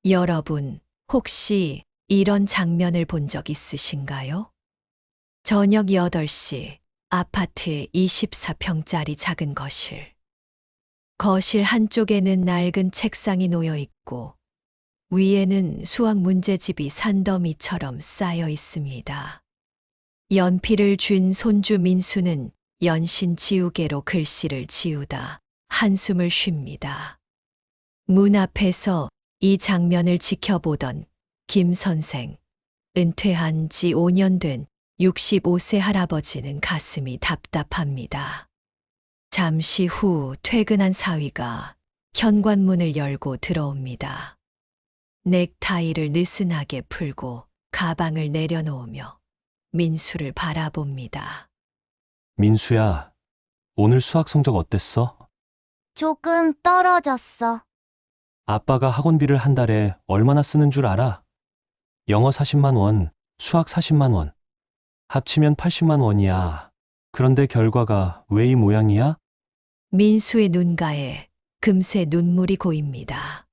여러분, 혹시 이런 장면을 본 적 있으신가요? 저녁 8시, 아파트 24평짜리 작은 거실. 거실 한쪽에는 낡은 책상이 놓여 있고, 위에는 수학 문제집이 산더미처럼 쌓여 있습니다. 연필을 쥔 손주 민수는 연신 지우개로 글씨를 지우다 한숨을 쉽니다. 문 앞에서 이 장면을 지켜보던 김 선생, 은퇴한 지 5년 된 65세 할아버지는 가슴이 답답합니다. 잠시 후 퇴근한 사위가 현관문을 열고 들어옵니다. 넥타이를 느슨하게 풀고 가방을 내려놓으며 민수를 바라봅니다. 민수야, 오늘 수학 성적 어땠어? 조금 떨어졌어. 아빠가 학원비를 한 달에 얼마나 쓰는 줄 알아? 영어 40만 원, 수학 40만 원. 합치면 80만 원이야. 그런데 결과가 왜 이 모양이야? 민수의 눈가에 금세 눈물이 고입니다.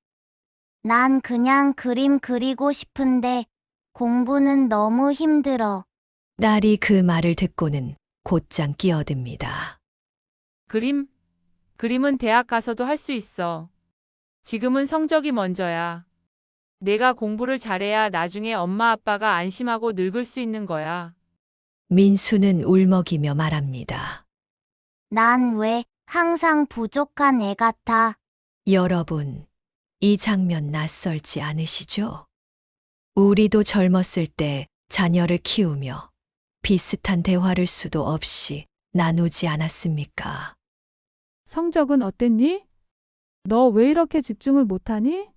난 그냥 그림 그리고 싶은데 공부는 너무 힘들어. 딸이 그 말을 듣고는 곧장 끼어듭니다. 그림은 대학 가서도 할 수 있어. 지금은 성적이 먼저야. 내가 공부를 잘해야 나중에 엄마 아빠가 안심하고 늙을 수 있는 거야. 민수는 울먹이며 말합니다. 난 왜 항상 부족한 애 같아? 여러분, 이 장면 낯설지 않으시죠? 우리도 젊었을 때 자녀를 키우며 비슷한 대화를 수도 없이 나누지 않았습니까? 성적은 어땠니? 너 왜 이렇게 집중을 못하니?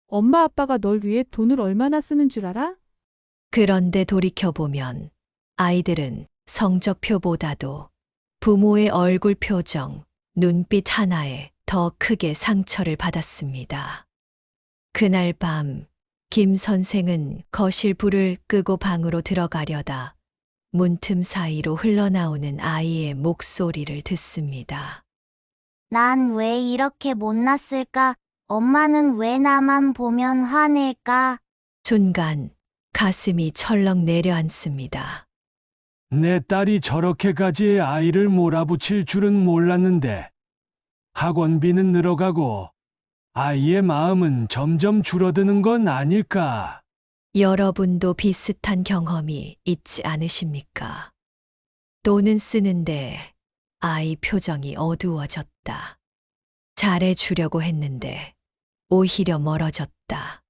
엄마 아빠가 널 위해 돈을 얼마나 쓰는 줄 알아? 그런데 돌이켜보면 아이들은 성적표보다도 부모의 얼굴 표정, 눈빛 하나에 더 크게 상처를 받았습니다. 그날 밤, 김 선생은 거실 불을 끄고 방으로 들어가려다 문틈 사이로 흘러나오는 아이의 목소리를 듣습니다. 난 왜 이렇게 못났을까? 엄마는 왜 나만 보면 화낼까? 순간 가슴이 철렁 내려앉습니다. 내 딸이 저렇게까지 아이를 몰아붙일 줄은 몰랐는데 학원비는 늘어가고 아이의 마음은 점점 줄어드는 건 아닐까? 여러분도 비슷한 경험이 있지 않으십니까? 돈은 쓰는데 아이 표정이 어두워졌다. 잘해주려고 했는데 오히려 멀어졌다.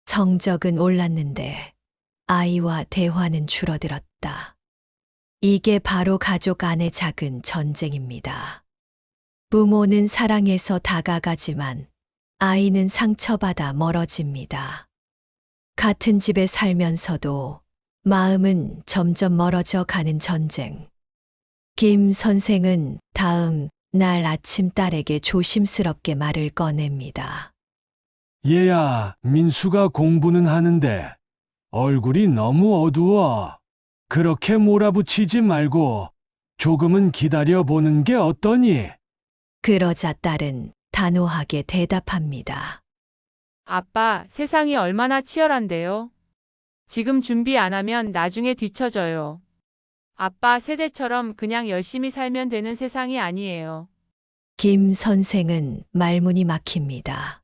성적은 올랐는데 아이와 대화는 줄어들었다. 이게 바로 가족 안의 작은 전쟁입니다. 부모는 사랑해서 다가가지만 아이는 상처받아 멀어집니다. 같은 집에 살면서도 마음은 점점 멀어져 가는 전쟁. 김 선생은 다음 날 아침 딸에게 조심스럽게 말을 꺼냅니다. 얘야, 민수가 공부는 하는데 얼굴이 너무 어두워. 그렇게 몰아붙이지 말고 조금은 기다려 보는 게 어떠니? 그러자 딸은 단호하게 대답합니다. 아빠, 세상이 얼마나 치열한데요? 지금 준비 안 하면 나중에 뒤처져요. 아빠 세대처럼 그냥 열심히 살면 되는 세상이 아니에요. 김 선생은 말문이 막힙니다.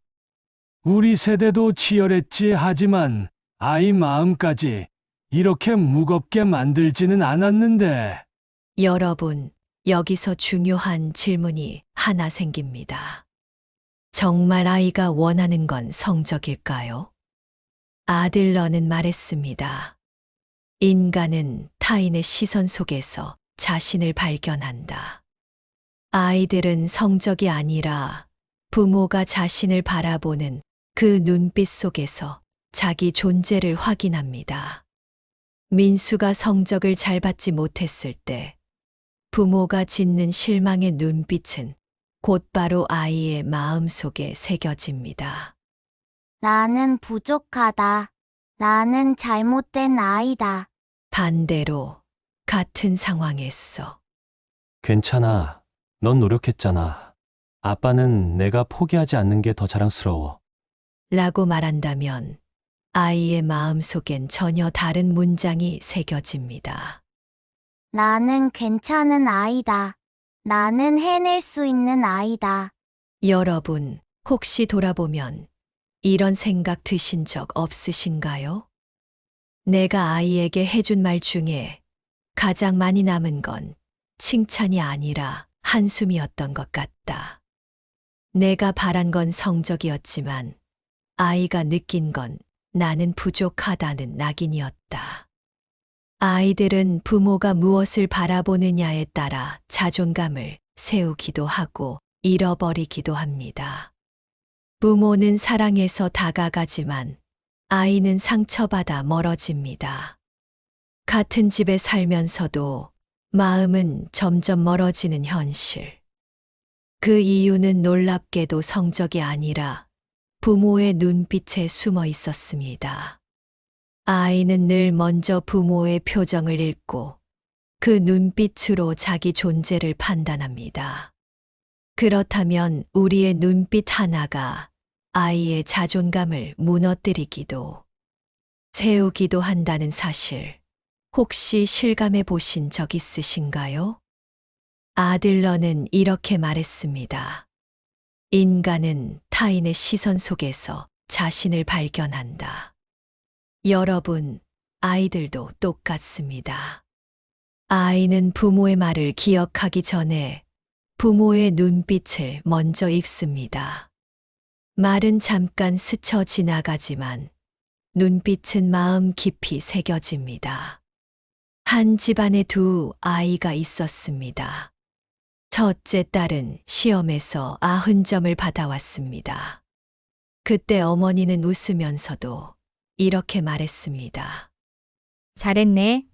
우리 세대도 치열했지 하지만 아이 마음까지 이렇게 무겁게 만들지는 않았는데. 여러분, 여기서 중요한 질문이 하나 생깁니다. 정말 아이가 원하는 건 성적일까요? 아들러는 말했습니다. 인간은 타인의 시선 속에서 자신을 발견한다. 아이들은 성적이 아니라 부모가 자신을 바라보는 그 눈빛 속에서 자기 존재를 확인합니다. 민수가 성적을 잘 받지 못했을 때 부모가 짓는 실망의 눈빛은 곧바로 아이의 마음 속에 새겨집니다. 나는 부족하다. 나는 잘못된 아이다. 반대로 같은 상황에서 괜찮아. 넌 노력했잖아. 아빠는 내가 포기하지 않는 게 더 자랑스러워. 라고 말한다면 아이의 마음 속엔 전혀 다른 문장이 새겨집니다. 나는 괜찮은 아이다. 나는 해낼 수 있는 아이다. 여러분, 혹시 돌아보면 이런 생각 드신 적 없으신가요? 내가 아이에게 해준 말 중에 가장 많이 남은 건 칭찬이 아니라 한숨이었던 것 같다. 내가 바란 건 성적이었지만 아이가 느낀 건 나는 부족하다는 낙인이었다. 아이들은 부모가 무엇을 바라보느냐에 따라 자존감을 세우기도 하고 잃어버리기도 합니다. 부모는 사랑해서 다가가지만 아이는 상처받아 멀어집니다. 같은 집에 살면서도 마음은 점점 멀어지는 현실. 그 이유는 놀랍게도 성적이 아니라 부모의 눈빛에 숨어 있었습니다. 아이는 늘 먼저 부모의 표정을 읽고 그 눈빛으로 자기 존재를 판단합니다. 그렇다면 우리의 눈빛 하나가 아이의 자존감을 무너뜨리기도, 세우기도 한다는 사실, 혹시 실감해 보신 적 있으신가요? 아들러는 이렇게 말했습니다. 인간은 타인의 시선 속에서 자신을 발견한다. 여러분, 아이들도 똑같습니다. 아이는 부모의 말을 기억하기 전에 부모의 눈빛을 먼저 읽습니다. 말은 잠깐 스쳐 지나가지만 눈빛은 마음 깊이 새겨집니다. 한 집안에 두 아이가 있었습니다. 첫째 딸은 시험에서 90점을 받아왔습니다. 그때 어머니는 웃으면서도 이렇게 말했습니다. 잘했네.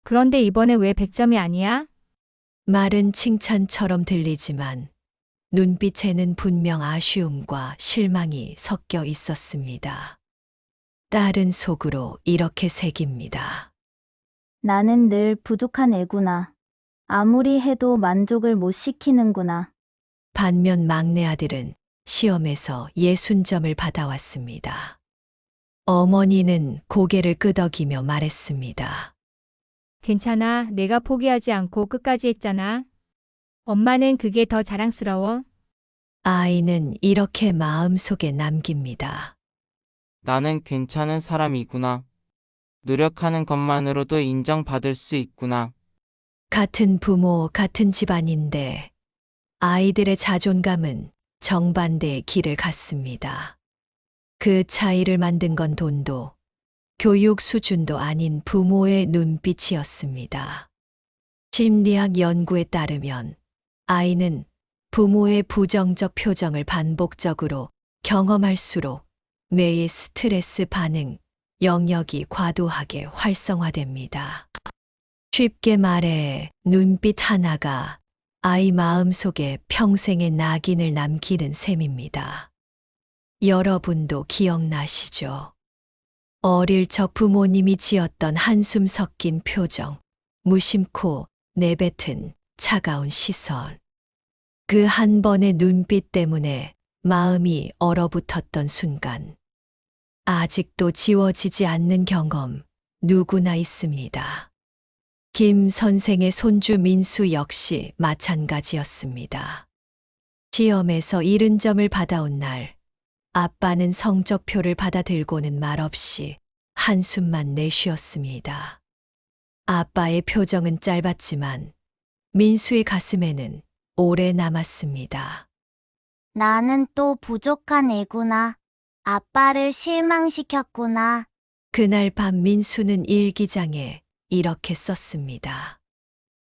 그런데 이번에 왜 100점이 아니야? 말은 칭찬처럼 들리지만 눈빛에는 분명 아쉬움과 실망이 섞여 있었습니다. 딸은 속으로 이렇게 새깁니다. 나는 늘 부족한 애구나. 아무리 해도 만족을 못 시키는구나. 반면 막내 아들은 시험에서 60점을 받아왔습니다. 어머니는 고개를 끄덕이며 말했습니다. 괜찮아. 내가 포기하지 않고 끝까지 했잖아. 엄마는 그게 더 자랑스러워. 아이는 이렇게 마음속에 남깁니다. 나는 괜찮은 사람이구나. 노력하는 것만으로도 인정받을 수 있구나. 같은 부모, 같은 집안인데 아이들의 자존감은 정반대의 길을 갔습니다. 그 차이를 만든 건 돈도 교육 수준도 아닌 부모의 눈빛이었습니다. 심리학 연구에 따르면 아이는 부모의 부정적 표정을 반복적으로 경험할수록 뇌의 스트레스 반응 영역이 과도하게 활성화됩니다. 쉽게 말해 눈빛 하나가 아이 마음속에 평생의 낙인을 남기는 셈입니다. 여러분도 기억나시죠? 어릴 적 부모님이 지었던 한숨 섞인 표정, 무심코 내뱉은 차가운 시선. 그 한 번의 눈빛 때문에 마음이 얼어붙었던 순간. 아직도 지워지지 않는 경험 누구나 있습니다. 김 선생의 손주 민수 역시 마찬가지였습니다. 시험에서 70점을 받아온 날, 아빠는 성적표를 받아 들고는 말없이 한숨만 내쉬었습니다. 아빠의 표정은 짧았지만 민수의 가슴에는 오래 남았습니다. 나는 또 부족한 애구나. 아빠를 실망시켰구나. 그날 밤 민수는 일기장에 이렇게 썼습니다.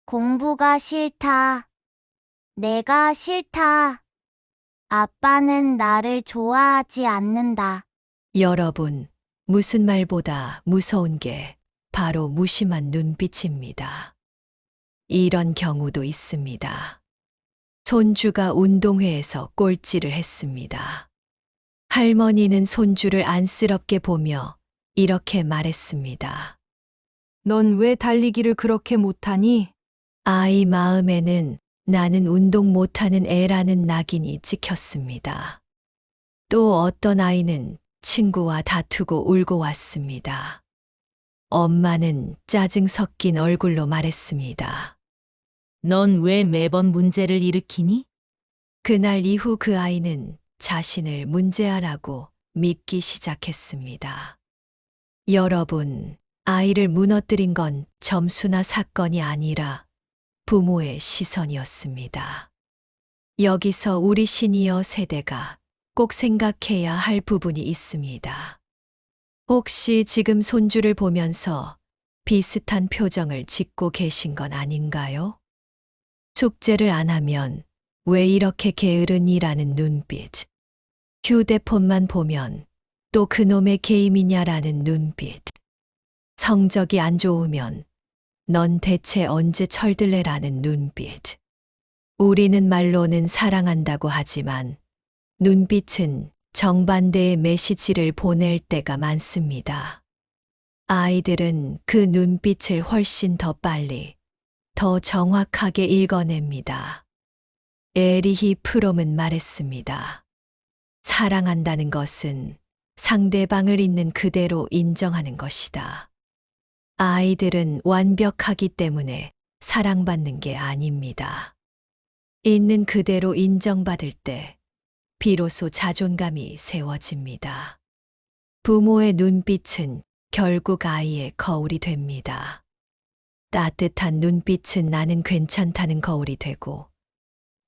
공부가 싫다. 내가 싫다. 아빠는 나를 좋아하지 않는다. 여러분, 무슨 말보다 무서운 게 바로 무심한 눈빛입니다. 이런 경우도 있습니다. 손주가 운동회에서 꼴찌를 했습니다. 할머니는 손주를 안쓰럽게 보며 이렇게 말했습니다. 넌 왜 달리기를 그렇게 못하니? 아이 마음에는 나는 운동 못하는 애라는 낙인이 찍혔습니다. 또 어떤 아이는 친구와 다투고 울고 왔습니다. 엄마는 짜증 섞인 얼굴로 말했습니다. 넌 왜 매번 문제를 일으키니? 그날 이후 그 아이는 자신을 문제아라고 믿기 시작했습니다. 여러분, 아이를 무너뜨린 건 점수나 사건이 아니라 부모의 시선이었습니다. 여기서 우리 시니어 세대가 꼭 생각해야 할 부분이 있습니다. 혹시 지금 손주를 보면서 비슷한 표정을 짓고 계신 건 아닌가요? 숙제를 안 하면 왜 이렇게 게으르니라는 눈빛, 휴대폰만 보면 또 그놈의 게임이냐라는 눈빛, 성적이 안 좋으면 넌 대체 언제 철들래라는 눈빛. 우리는 말로는 사랑한다고 하지만 눈빛은 정반대의 메시지를 보낼 때가 많습니다. 아이들은 그 눈빛을 훨씬 더 빨리, 더 정확하게 읽어냅니다. 에리히 프롬은 말했습니다. 사랑한다는 것은 상대방을 있는 그대로 인정하는 것이다. 아이들은 완벽하기 때문에 사랑받는 게 아닙니다. 있는 그대로 인정받을 때 비로소 자존감이 세워집니다. 부모의 눈빛은 결국 아이의 거울이 됩니다. 따뜻한 눈빛은 나는 괜찮다는 거울이 되고,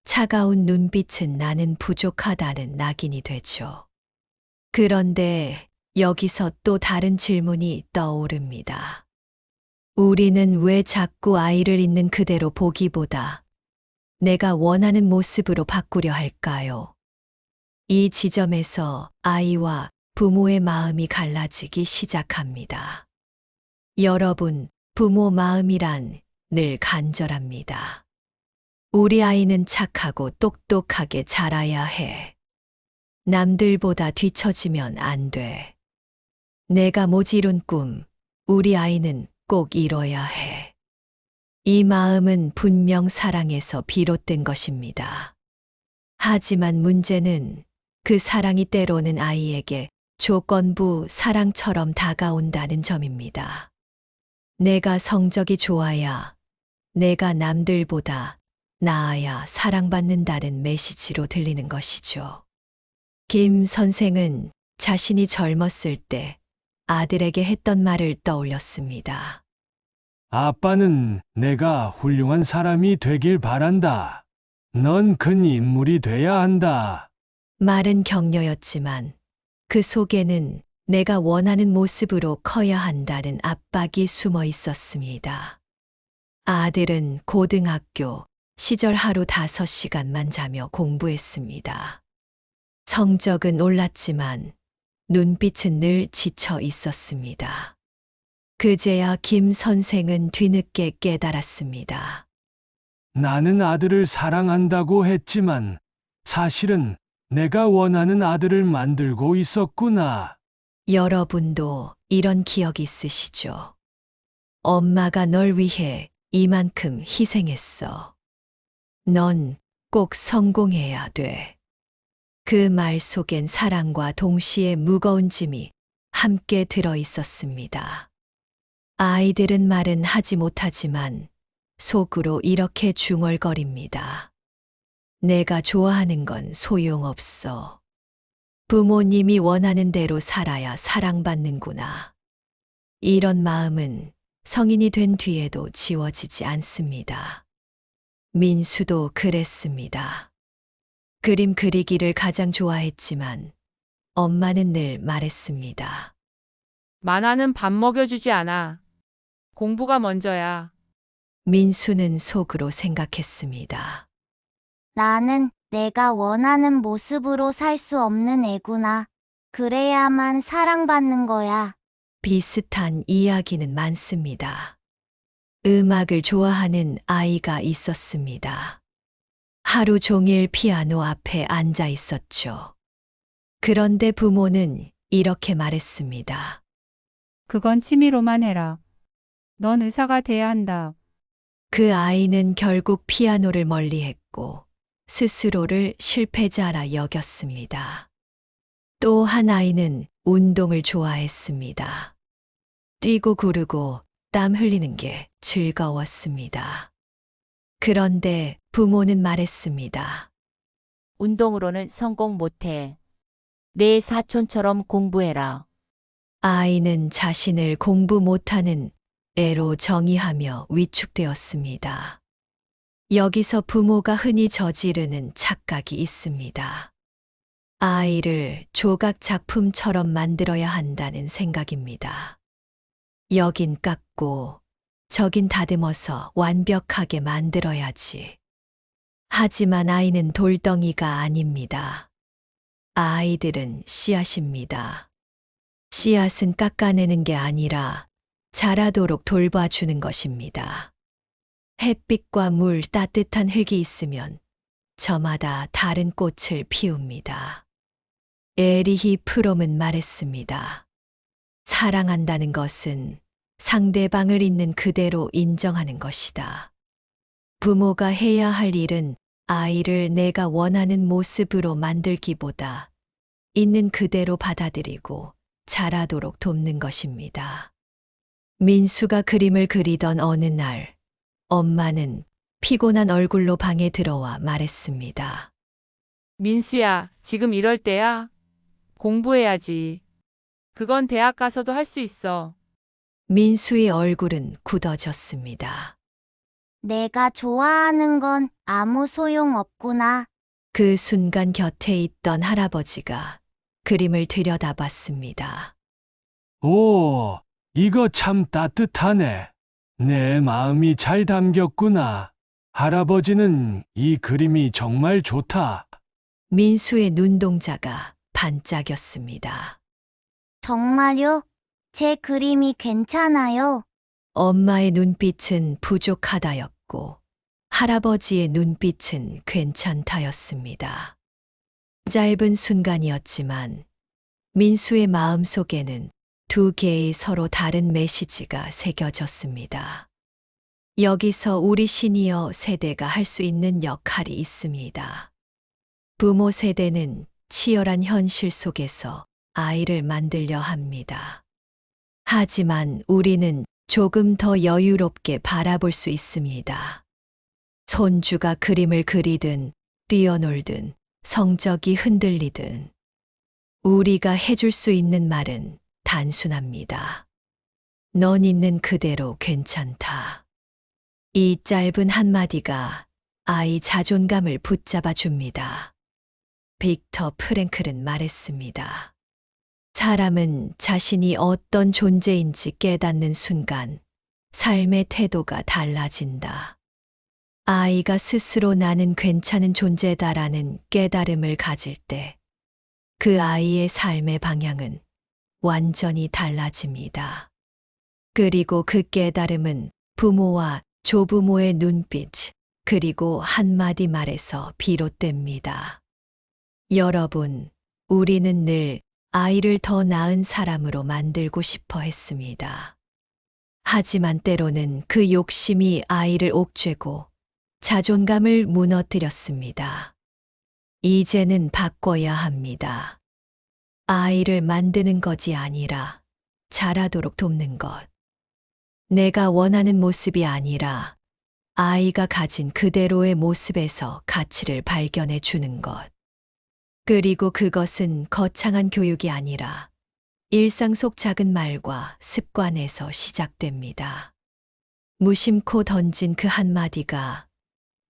차가운 눈빛은 나는 부족하다는 낙인이 되죠. 그런데 여기서 또 다른 질문이 떠오릅니다. 우리는 왜 자꾸 아이를 있는 그대로 보기보다 내가 원하는 모습으로 바꾸려 할까요? 이 지점에서 아이와 부모의 마음이 갈라지기 시작합니다. 여러분, 부모 마음이란 늘 간절합니다. 우리 아이는 착하고 똑똑하게 자라야 해. 남들보다 뒤처지면 안 돼. 내가 못 이룬 꿈, 우리 아이는 꼭 이뤄야 해. 이 마음은 분명 사랑에서 비롯된 것입니다. 하지만 문제는 그 사랑이 때로는 아이에게 조건부 사랑처럼 다가온다는 점입니다. 내가 성적이 좋아야, 내가 남들보다 나아야 사랑받는다는 메시지로 들리는 것이죠. 김 선생은 자신이 젊었을 때 아들에게 했던 말을 떠올렸습니다. 아빠는 내가 훌륭한 사람이 되길 바란다. 넌 큰 인물이 돼야 한다. 말은 격려였지만 그 속에는 내가 원하는 모습으로 커야 한다는 압박이 숨어 있었습니다. 아들은 고등학교 시절 하루 5시간만 자며 공부했습니다. 성적은 올랐지만 눈빛은 늘 지쳐 있었습니다. 그제야 김 선생은 뒤늦게 깨달았습니다. 나는 아들을 사랑한다고 했지만 사실은 내가 원하는 아들을 만들고 있었구나. 여러분도 이런 기억 있으시죠? 엄마가 널 위해 이만큼 희생했어. 넌 꼭 성공해야 돼. 그 말 속엔 사랑과 동시에 무거운 짐이 함께 들어 있었습니다. 아이들은 말은 하지 못하지만 속으로 이렇게 중얼거립니다. 내가 좋아하는 건 소용없어. 부모님이 원하는 대로 살아야 사랑받는구나. 이런 마음은 성인이 된 뒤에도 지워지지 않습니다. 민수도 그랬습니다. 그림 그리기를 가장 좋아했지만 엄마는 늘 말했습니다. 만화는 밥 먹여주지 않아. 공부가 먼저야. 민수는 속으로 생각했습니다. 나는 내가 원하는 모습으로 살 수 없는 애구나. 그래야만 사랑받는 거야. 비슷한 이야기는 많습니다. 음악을 좋아하는 아이가 있었습니다. 하루 종일 피아노 앞에 앉아 있었죠. 그런데 부모는 이렇게 말했습니다. 그건 취미로만 해라. 넌 의사가 돼야 한다. 그 아이는 결국 피아노를 멀리했고 스스로를 실패자라 여겼습니다. 또 한 아이는 운동을 좋아했습니다. 뛰고 구르고 땀 흘리는 게 즐거웠습니다. 그런데 부모는 말했습니다. 운동으로는 성공 못해. 내 사촌처럼 공부해라. 아이는 자신을 공부 못하는 애로 정의하며 위축되었습니다. 여기서 부모가 흔히 저지르는 착각이 있습니다. 아이를 조각 작품처럼 만들어야 한다는 생각입니다. 여긴 깎고 저긴 다듬어서 완벽하게 만들어야지. 하지만 아이는 돌덩이가 아닙니다. 아이들은 씨앗입니다. 씨앗은 깎아내는 게 아니라 자라도록 돌봐주는 것입니다. 햇빛과 물, 따뜻한 흙이 있으면 저마다 다른 꽃을 피웁니다. 에리히 프롬은 말했습니다. 사랑한다는 것은 상대방을 있는 그대로 인정하는 것이다. 부모가 해야 할 일은 아이를 내가 원하는 모습으로 만들기보다 있는 그대로 받아들이고 자라도록 돕는 것입니다. 민수가 그림을 그리던 어느 날, 엄마는 피곤한 얼굴로 방에 들어와 말했습니다. 민수야, 지금 이럴 때야? 공부해야지. 그건 대학 가서도 할 수 있어. 민수의 얼굴은 굳어졌습니다. 내가 좋아하는 건 아무 소용 없구나. 그 순간 곁에 있던 할아버지가 그림을 들여다봤습니다. 오, 이거 참 따뜻하네. 내 마음이 잘 담겼구나. 할아버지는 이 그림이 정말 좋다. 민수의 눈동자가 반짝였습니다. 정말요? 제 그림이 괜찮아요. 엄마의 눈빛은 부족하다였고 할아버지의 눈빛은 괜찮다였습니다. 짧은 순간이었지만 민수의 마음속에는 두 개의 서로 다른 메시지가 새겨졌습니다. 여기서 우리 시니어 세대가 할 수 있는 역할이 있습니다. 부모 세대는 치열한 현실 속에서 아이를 만들려 합니다. 하지만 우리는 조금 더 여유롭게 바라볼 수 있습니다. 손주가 그림을 그리든 뛰어놀든 성적이 흔들리든 우리가 해줄 수 있는 말은 단순합니다. 넌 있는 그대로 괜찮다. 이 짧은 한마디가 아이 자존감을 붙잡아 줍니다. 빅터 프랭클은 말했습니다. 사람은 자신이 어떤 존재인지 깨닫는 순간 삶의 태도가 달라진다. 아이가 스스로 나는 괜찮은 존재다라는 깨달음을 가질 때 그 아이의 삶의 방향은 완전히 달라집니다. 그리고 그 깨달음은 부모와 조부모의 눈빛, 그리고 한마디 말에서 비롯됩니다. 여러분, 우리는 늘 아이를 더 나은 사람으로 만들고 싶어 했습니다. 하지만 때로는 그 욕심이 아이를 옥죄고 자존감을 무너뜨렸습니다. 이제는 바꿔야 합니다. 아이를 만드는 것이 아니라 자라도록 돕는 것. 내가 원하는 모습이 아니라 아이가 가진 그대로의 모습에서 가치를 발견해 주는 것. 그리고 그것은 거창한 교육이 아니라 일상 속 작은 말과 습관에서 시작됩니다. 무심코 던진 그 한마디가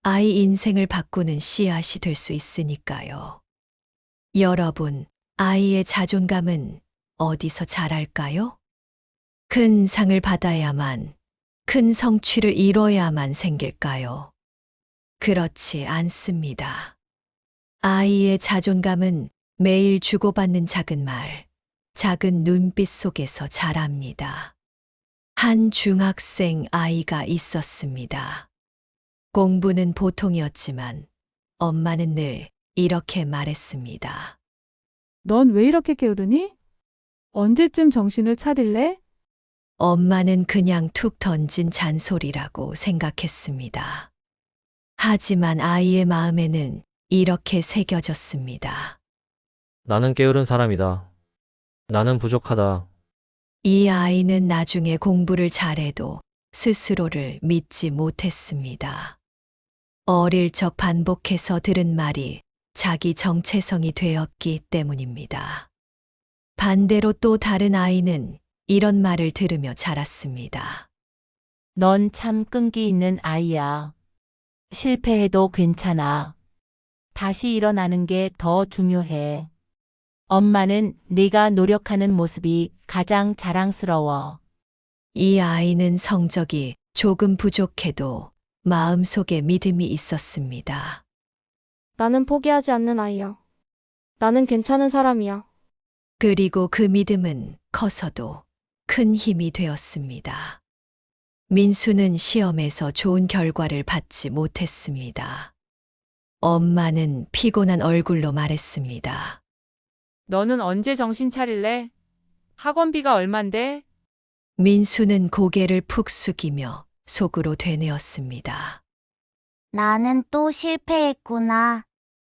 아이 인생을 바꾸는 씨앗이 될 수 있으니까요. 여러분, 아이의 자존감은 어디서 자랄까요? 큰 상을 받아야만, 큰 성취를 이뤄야만 생길까요? 그렇지 않습니다. 아이의 자존감은 매일 주고받는 작은 말, 작은 눈빛 속에서 자랍니다. 한 중학생 아이가 있었습니다. 공부는 보통이었지만 엄마는 늘 이렇게 말했습니다. 넌 왜 이렇게 게으르니? 언제쯤 정신을 차릴래? 엄마는 그냥 툭 던진 잔소리라고 생각했습니다. 하지만 아이의 마음에는 이렇게 새겨졌습니다. 나는 게으른 사람이다. 나는 부족하다. 이 아이는 나중에 공부를 잘해도 스스로를 믿지 못했습니다. 어릴 적 반복해서 들은 말이 자기 정체성이 되었기 때문입니다. 반대로 또 다른 아이는 이런 말을 들으며 자랐습니다. 넌 참 끈기 있는 아이야. 실패해도 괜찮아. 다시 일어나는 게 더 중요해. 엄마는 네가 노력하는 모습이 가장 자랑스러워. 이 아이는 성적이 조금 부족해도 마음속에 믿음이 있었습니다. 나는 포기하지 않는 아이야. 나는 괜찮은 사람이야. 그리고 그 믿음은 커서도 큰 힘이 되었습니다. 민수는 시험에서 좋은 결과를 받지 못했습니다. 엄마는 피곤한 얼굴로 말했습니다. 너는 언제 정신 차릴래? 학원비가 얼만데? 민수는 고개를 푹 숙이며 속으로 되뇌었습니다. 나는 또 실패했구나.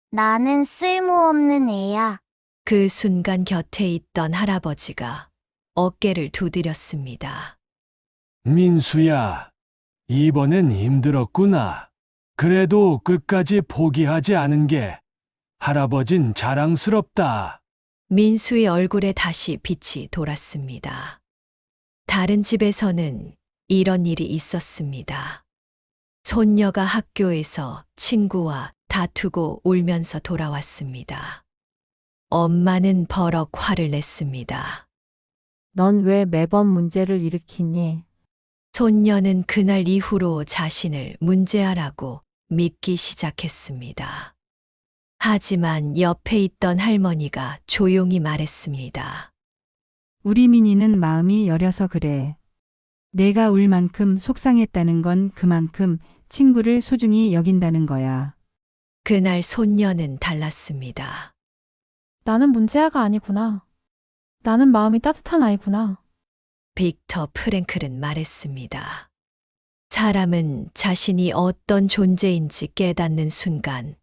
나는 쓸모없는 애야. 그 순간 곁에 있던 할아버지가 어깨를 두드렸습니다. 민수야, 이번엔 힘들었구나. 그래도 끝까지 포기하지 않은 게 할아버진 자랑스럽다. 민수의 얼굴에 다시 빛이 돌았습니다. 다른 집에서는 이런 일이 있었습니다. 손녀가 학교에서 친구와 다투고 울면서 돌아왔습니다. 엄마는 버럭 화를 냈습니다. 넌 왜 매번 문제를 일으키니? 손녀는 그날 이후로 자신을 문제아라고 믿기 시작했습니다. 하지만 옆에 있던 할머니가 조용히 말했습니다. 우리 민이는 마음이 여려서 그래. 내가 울 만큼 속상했다는 건 그만큼 친구를 소중히 여긴다는 거야. 그날 손녀는 달랐습니다. 나는 문제아가 아니구나. 나는 마음이 따뜻한 아이구나. 빅터 프랭클은 말했습니다. 사람은 자신이 어떤 존재인지 깨닫는 순간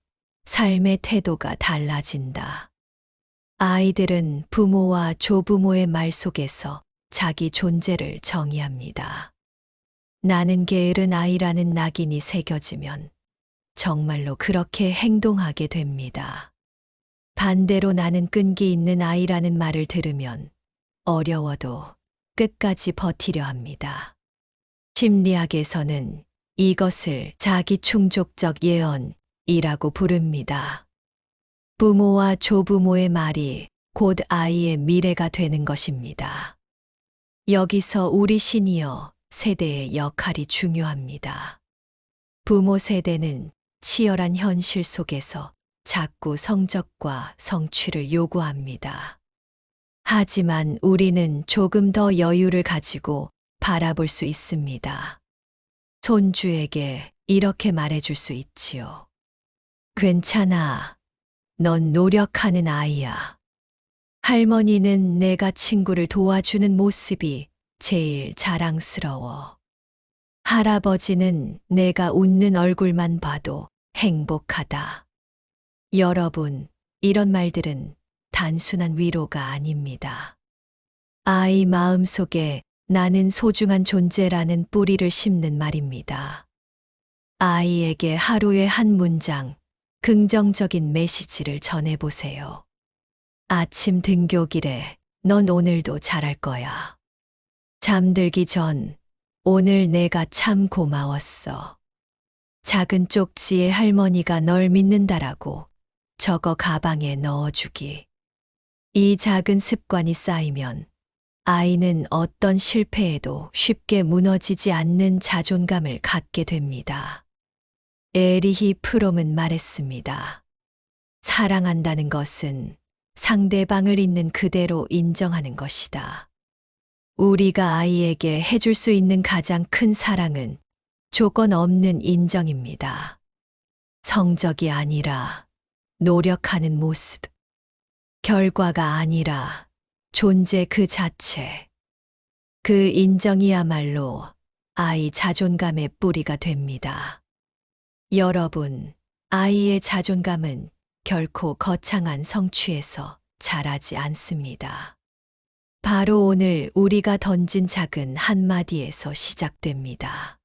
삶의 태도가 달라진다. 아이들은 부모와 조부모의 말 속에서 자기 존재를 정의합니다. 나는 게으른 아이라는 낙인이 새겨지면 정말로 그렇게 행동하게 됩니다. 반대로 나는 끈기 있는 아이라는 말을 들으면 어려워도 끝까지 버티려 합니다. 심리학에서는 이것을 자기 충족적 예언이라고 부릅니다. 부모와 조부모의 말이 곧 아이의 미래가 되는 것입니다. 여기서 우리 시니어 세대의 역할이 중요합니다. 부모 세대는 치열한 현실 속에서 자꾸 성적과 성취를 요구합니다. 하지만 우리는 조금 더 여유를 가지고 바라볼 수 있습니다. 손주에게 이렇게 말해줄 수 있지요. 괜찮아. 넌 노력하는 아이야. 할머니는 내가 친구를 도와주는 모습이 제일 자랑스러워. 할아버지는 내가 웃는 얼굴만 봐도 행복하다. 여러분, 이런 말들은 단순한 위로가 아닙니다. 아이 마음속에 나는 소중한 존재라는 뿌리를 심는 말입니다. 아이에게 하루에 한 문장, 긍정적인 메시지를 전해보세요. 아침 등교길에 넌 오늘도 잘할 거야. 잠들기 전 오늘 내가 참 고마웠어. 작은 쪽지에 할머니가 널 믿는다라고 적어 가방에 넣어주기. 이 작은 습관이 쌓이면 아이는 어떤 실패에도 쉽게 무너지지 않는 자존감을 갖게 됩니다. 에리히 프롬은 말했습니다. 사랑한다는 것은 상대방을 있는 그대로 인정하는 것이다. 우리가 아이에게 해줄 수 있는 가장 큰 사랑은 조건 없는 인정입니다. 성적이 아니라 노력하는 모습, 결과가 아니라 존재 그 자체. 그 인정이야말로 아이 자존감의 뿌리가 됩니다. 여러분, 아이의 자존감은 결코 거창한 성취에서 자라지 않습니다. 바로 오늘 우리가 던진 작은 한마디에서 시작됩니다.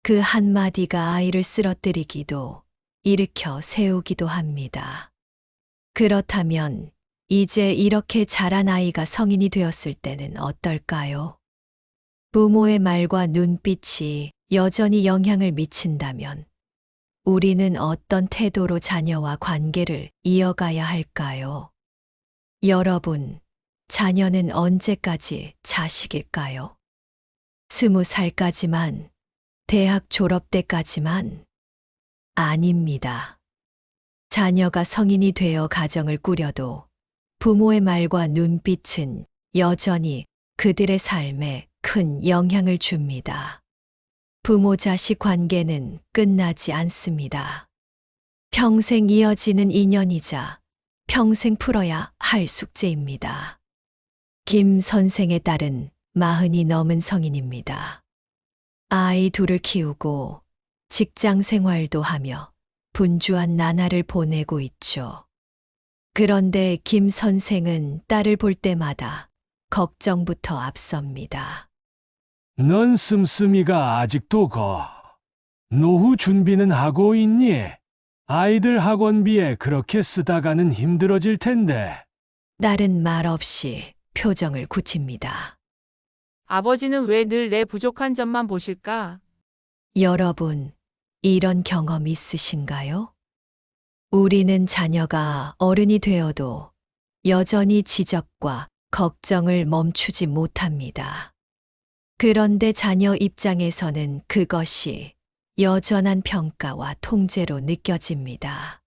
그 한마디가 아이를 쓰러뜨리기도 일으켜 세우기도 합니다. 그렇다면 이제 이렇게 자란 아이가 성인이 되었을 때는 어떨까요? 부모의 말과 눈빛이 여전히 영향을 미친다면 우리는 어떤 태도로 자녀와 관계를 이어가야 할까요? 여러분, 자녀는 언제까지 자식일까요? 20살까지만? 대학 졸업 때까지만? 아닙니다. 자녀가 성인이 되어 가정을 꾸려도 부모의 말과 눈빛은 여전히 그들의 삶에 큰 영향을 줍니다. 부모 자식 관계는 끝나지 않습니다. 평생 이어지는 인연이자 평생 풀어야 할 숙제입니다. 김 선생의 딸은 40이 넘은 성인입니다. 아이 둘을 키우고 직장 생활도 하며 분주한 나날을 보내고 있죠. 그런데 김 선생은 딸을 볼 때마다 걱정부터 앞섭니다. 넌 씀씀이가 아직도 노후 준비는 하고 있니? 아이들 학원비에 그렇게 쓰다가는 힘들어질 텐데. 딸은 말없이 표정을 굳힙니다. 아버지는 왜 늘 내 부족한 점만 보실까? 여러분, 이런 경험 있으신가요? 우리는 자녀가 어른이 되어도 여전히 지적과 걱정을 멈추지 못합니다. 그런데 자녀 입장에서는 그것이 여전한 평가와 통제로 느껴집니다.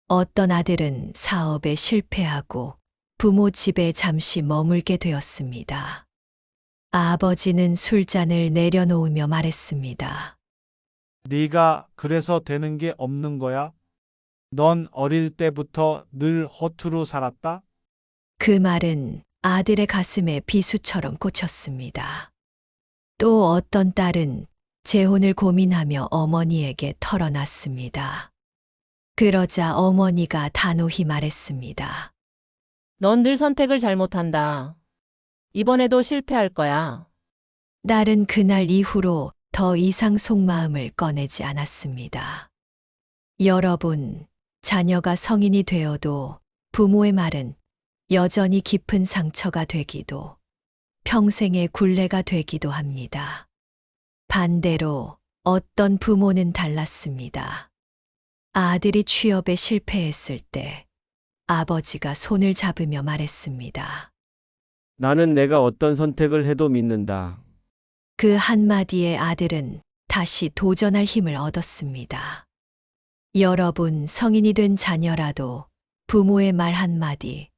어떤 아들은 사업에 실패하고 부모 집에 잠시 머물게 되었습니다. 아버지는 술잔을 내려놓으며 말했습니다. 네가 그래서 되는 게 없는 거야? 넌 어릴 때부터 늘 허투루 살았다? 그 말은 아들의 가슴에 비수처럼 꽂혔습니다. 또 어떤 딸은 재혼을 고민하며 어머니에게 털어놨습니다. 그러자 어머니가 단호히 말했습니다. 넌 늘 선택을 잘못한다. 이번에도 실패할 거야. 딸은 그날 이후로 더 이상 속마음을 꺼내지 않았습니다. 여러분, 자녀가 성인이 되어도 부모의 말은 여전히 깊은 상처가 되기도 평생의 굴레가 되기도 합니다. 반대로 어떤 부모는 달랐습니다. 아들이 취업에 실패했을 때 아버지가 손을 잡으며 말했습니다. 나는 내가 어떤 선택을 해도 믿는다. 그 한마디에 아들은 다시 도전할 힘을 얻었습니다. 여러분, 성인이 된 자녀라도 부모의 말 한마디,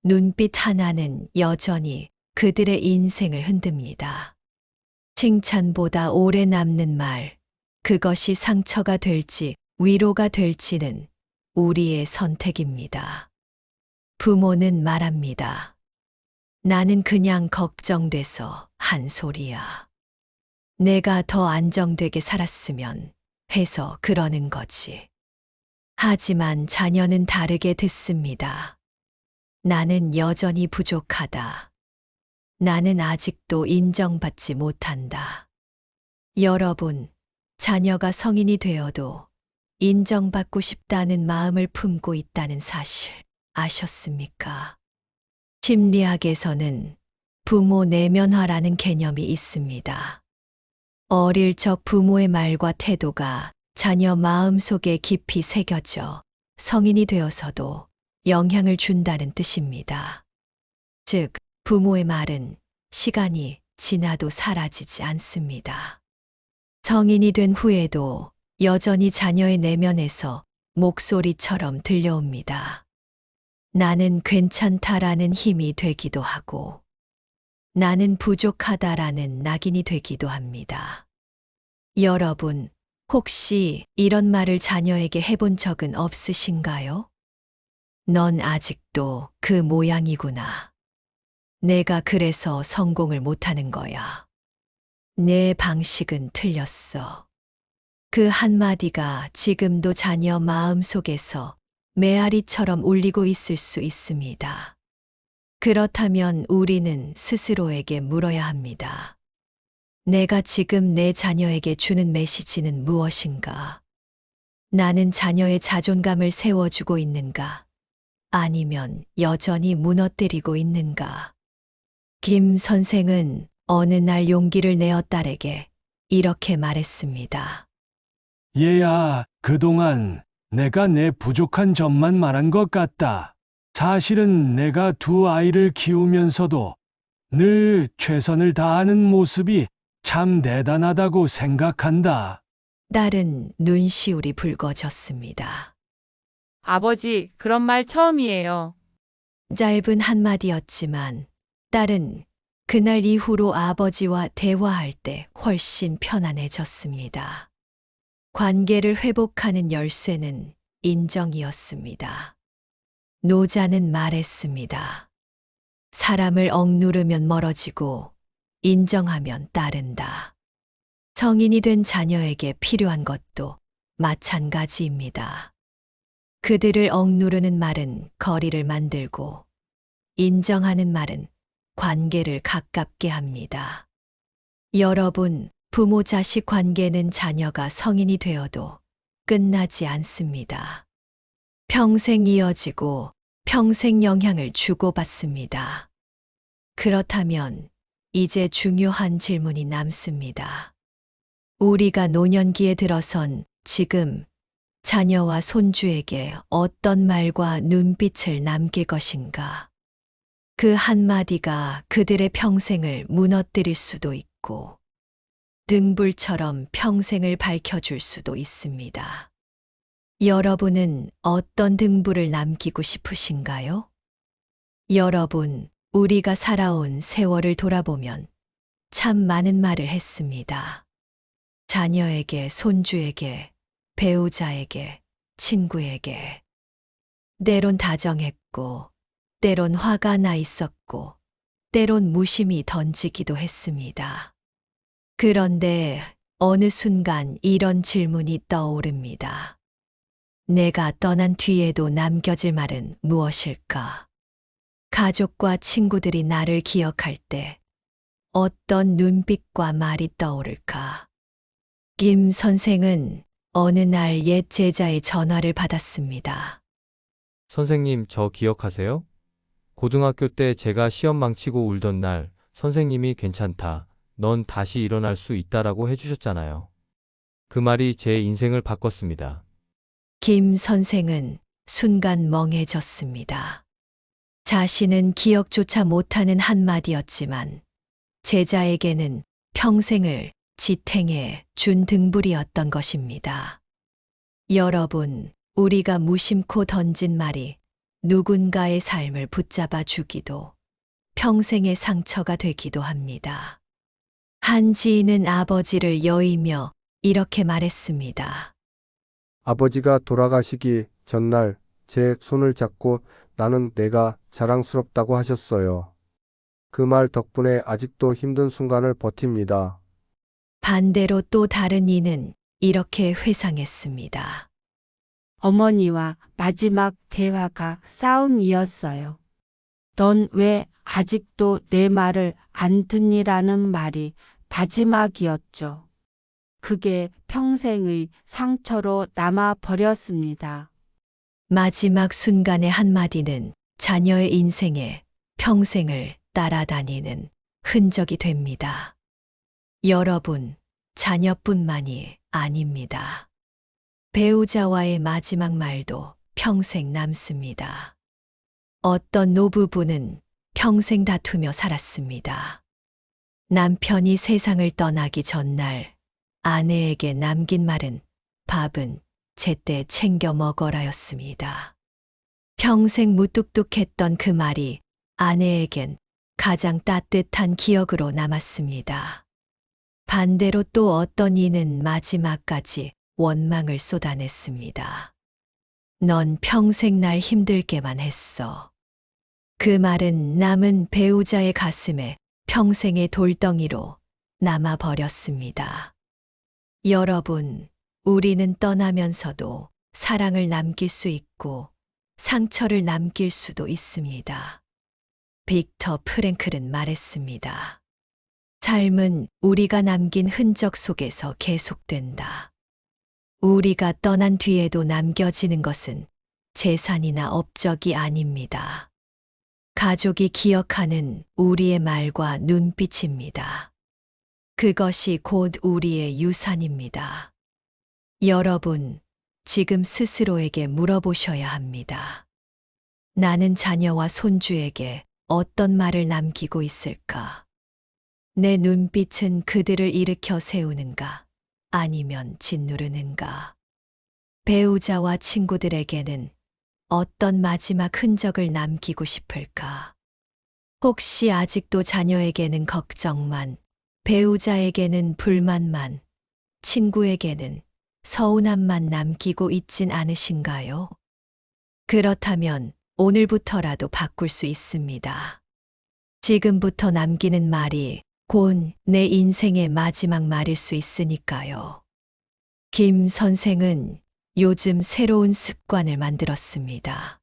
눈빛 하나는 여전히 그들의 인생을 흔듭니다. 칭찬보다 오래 남는 말, 그것이 상처가 될지 위로가 될지는 우리의 선택입니다. 부모는 말합니다. 나는 그냥 걱정돼서 한 소리야. 내가 더 안정되게 살았으면 해서 그러는 거지. 하지만 자녀는 다르게 듣습니다. 나는 여전히 부족하다. 나는 아직도 인정받지 못한다. 여러분, 자녀가 성인이 되어도 인정받고 싶다는 마음을 품고 있다는 사실 아셨습니까? 심리학에서는 부모 내면화라는 개념이 있습니다. 어릴 적 부모의 말과 태도가 자녀 마음 속에 깊이 새겨져 성인이 되어서도 영향을 준다는 뜻입니다. 즉, 부모의 말은 시간이 지나도 사라지지 않습니다. 성인이 된 후에도 여전히 자녀의 내면에서 목소리처럼 들려옵니다. 나는 괜찮다라는 힘이 되기도 하고, 나는 부족하다라는 낙인이 되기도 합니다. 여러분, 혹시 이런 말을 자녀에게 해본 적은 없으신가요? 넌 아직도 그 모양이구나. 내가 그래서 성공을 못하는 거야. 내 방식은 틀렸어. 그 한마디가 지금도 자녀 마음 속에서 메아리처럼 울리고 있을 수 있습니다. 그렇다면 우리는 스스로에게 물어야 합니다. 내가 지금 내 자녀에게 주는 메시지는 무엇인가? 나는 자녀의 자존감을 세워주고 있는가? 아니면 여전히 무너뜨리고 있는가? 김 선생은 어느 날 용기를 내어 딸에게 이렇게 말했습니다. 얘야, 그동안 내가 내 부족한 점만 말한 것 같다. 사실은 내가 두 아이를 키우면서도 늘 최선을 다하는 모습이 참 대단하다고 생각한다. 딸은 눈시울이 붉어졌습니다. 아버지, 그런 말 처음이에요. 짧은 한마디였지만 딸은 그날 이후로 아버지와 대화할 때 훨씬 편안해졌습니다. 관계를 회복하는 열쇠는 인정이었습니다. 노자는 말했습니다. 사람을 억누르면 멀어지고 인정하면 따른다. 성인이 된 자녀에게 필요한 것도 마찬가지입니다. 그들을 억누르는 말은 거리를 만들고 인정하는 말은 관계를 가깝게 합니다. 여러분, 부모 자식 관계는 자녀가 성인이 되어도 끝나지 않습니다. 평생 이어지고 평생 영향을 주고받습니다. 그렇다면 이제 중요한 질문이 남습니다. 우리가 노년기에 들어선 지금 자녀와 손주에게 어떤 말과 눈빛을 남길 것인가? 그 한마디가 그들의 평생을 무너뜨릴 수도 있고 등불처럼 평생을 밝혀줄 수도 있습니다. 여러분은 어떤 등불을 남기고 싶으신가요? 여러분, 우리가 살아온 세월을 돌아보면 참 많은 말을 했습니다. 자녀에게, 손주에게, 배우자에게, 친구에게. 때론 다정했고, 때론 화가 나 있었고, 때론 무심히 던지기도 했습니다. 그런데 어느 순간 이런 질문이 떠오릅니다. 내가 떠난 뒤에도 남겨질 말은 무엇일까? 가족과 친구들이 나를 기억할 때 어떤 눈빛과 말이 떠오를까? 김 선생은 어느 날 옛 제자의 전화를 받았습니다. 선생님, 저 기억하세요? 고등학교 때 제가 시험 망치고 울던 날 선생님이 괜찮다. 넌 다시 일어날 수 있다라고 해주셨잖아요. 그 말이 제 인생을 바꿨습니다. 김 선생은 순간 멍해졌습니다. 자신은 기억조차 못하는 한마디였지만 제자에게는 평생을 지탱해 준 등불이었던 것입니다. 여러분, 우리가 무심코 던진 말이 누군가의 삶을 붙잡아 주기도 평생의 상처가 되기도 합니다. 한 지인은 아버지를 여의며 이렇게 말했습니다. 아버지가 돌아가시기 전날 제 손을 잡고 나는 내가 자랑스럽다고 하셨어요. 그 말 덕분에 아직도 힘든 순간을 버팁니다. 반대로 또 다른 이는 이렇게 회상했습니다. 어머니와 마지막 대화가 싸움이었어요. 넌 왜 아직도 내 말을 안 듣니라는 말이 마지막이었죠. 그게 평생의 상처로 남아 버렸습니다. 마지막 순간의 한마디는 자녀의 인생에 평생을 따라다니는 흔적이 됩니다. 여러분, 자녀뿐만이 아닙니다. 배우자와의 마지막 말도 평생 남습니다. 어떤 노부부는 평생 다투며 살았습니다. 남편이 세상을 떠나기 전날 아내에게 남긴 말은 밥은 제때 챙겨 먹어라였습니다. 평생 무뚝뚝했던 그 말이 아내에겐 가장 따뜻한 기억으로 남았습니다. 반대로 또 어떤 이는 마지막까지 원망을 쏟아냈습니다. 넌 평생 날 힘들게만 했어. 그 말은 남은 배우자의 가슴에 평생의 돌덩이로 남아버렸습니다. 여러분, 우리는 떠나면서도 사랑을 남길 수 있고 상처를 남길 수도 있습니다. 빅터 프랭클은 말했습니다. 삶은 우리가 남긴 흔적 속에서 계속된다. 우리가 떠난 뒤에도 남겨지는 것은 재산이나 업적이 아닙니다. 가족이 기억하는 우리의 말과 눈빛입니다. 그것이 곧 우리의 유산입니다. 여러분, 지금 스스로에게 물어보셔야 합니다. 나는 자녀와 손주에게 어떤 말을 남기고 있을까? 내 눈빛은 그들을 일으켜 세우는가? 아니면 짓누르는가? 배우자와 친구들에게는 어떤 마지막 흔적을 남기고 싶을까? 혹시 아직도 자녀에게는 걱정만, 배우자에게는 불만만, 친구에게는 서운함만 남기고 있진 않으신가요? 그렇다면 오늘부터라도 바꿀 수 있습니다. 지금부터 남기는 말이 곧 내 인생의 마지막 말일 수 있으니까요. 김 선생은 요즘 새로운 습관을 만들었습니다.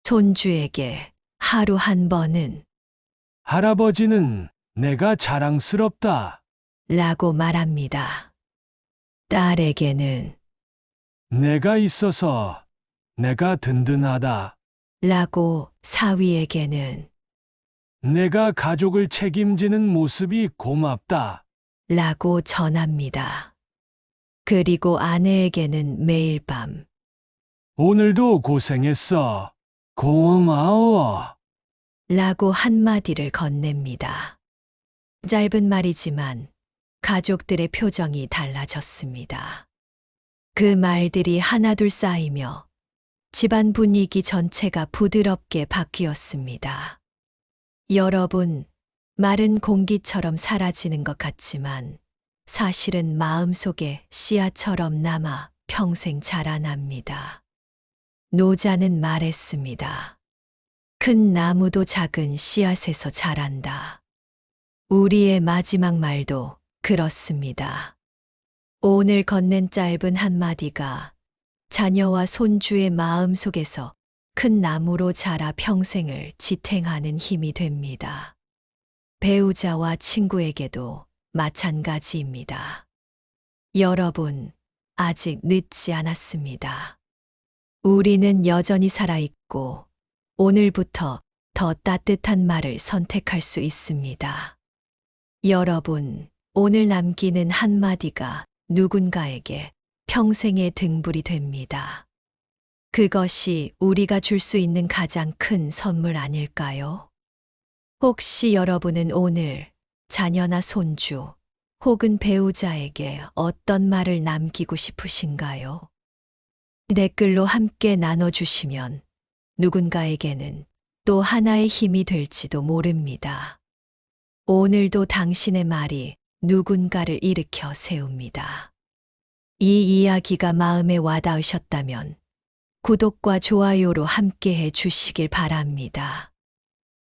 손주에게 하루 한 번은 할아버지는 내가 자랑스럽다. 라고 말합니다. 딸에게는 내가 있어서 내가 든든하다. 라고 사위에게는 내가 가족을 책임지는 모습이 고맙다. 라고 전합니다. 그리고 아내에게는 매일 밤 오늘도 고생했어. 고마워. 라고 한마디를 건넵니다. 짧은 말이지만 가족들의 표정이 달라졌습니다. 그 말들이 하나둘 쌓이며 집안 분위기 전체가 부드럽게 바뀌었습니다. 여러분, 말은 공기처럼 사라지는 것 같지만 사실은 마음속에 씨앗처럼 남아 평생 자라납니다. 노자는 말했습니다. 큰 나무도 작은 씨앗에서 자란다. 우리의 마지막 말도 그렇습니다. 오늘 건넨 짧은 한마디가 자녀와 손주의 마음 속에서 큰 나무로 자라 평생을 지탱하는 힘이 됩니다. 배우자와 친구에게도 마찬가지입니다. 여러분, 아직 늦지 않았습니다. 우리는 여전히 살아있고 오늘부터 더 따뜻한 말을 선택할 수 있습니다. 여러분, 오늘 남기는 한마디가 누군가에게 평생의 등불이 됩니다. 그것이 우리가 줄 수 있는 가장 큰 선물 아닐까요? 혹시 여러분은 오늘 자녀나 손주 혹은 배우자에게 어떤 말을 남기고 싶으신가요? 댓글로 함께 나눠주시면 누군가에게는 또 하나의 힘이 될지도 모릅니다. 오늘도 당신의 말이 누군가를 일으켜 세웁니다. 이 이야기가 마음에 와닿으셨다면 구독과 좋아요로 함께해 주시길 바랍니다.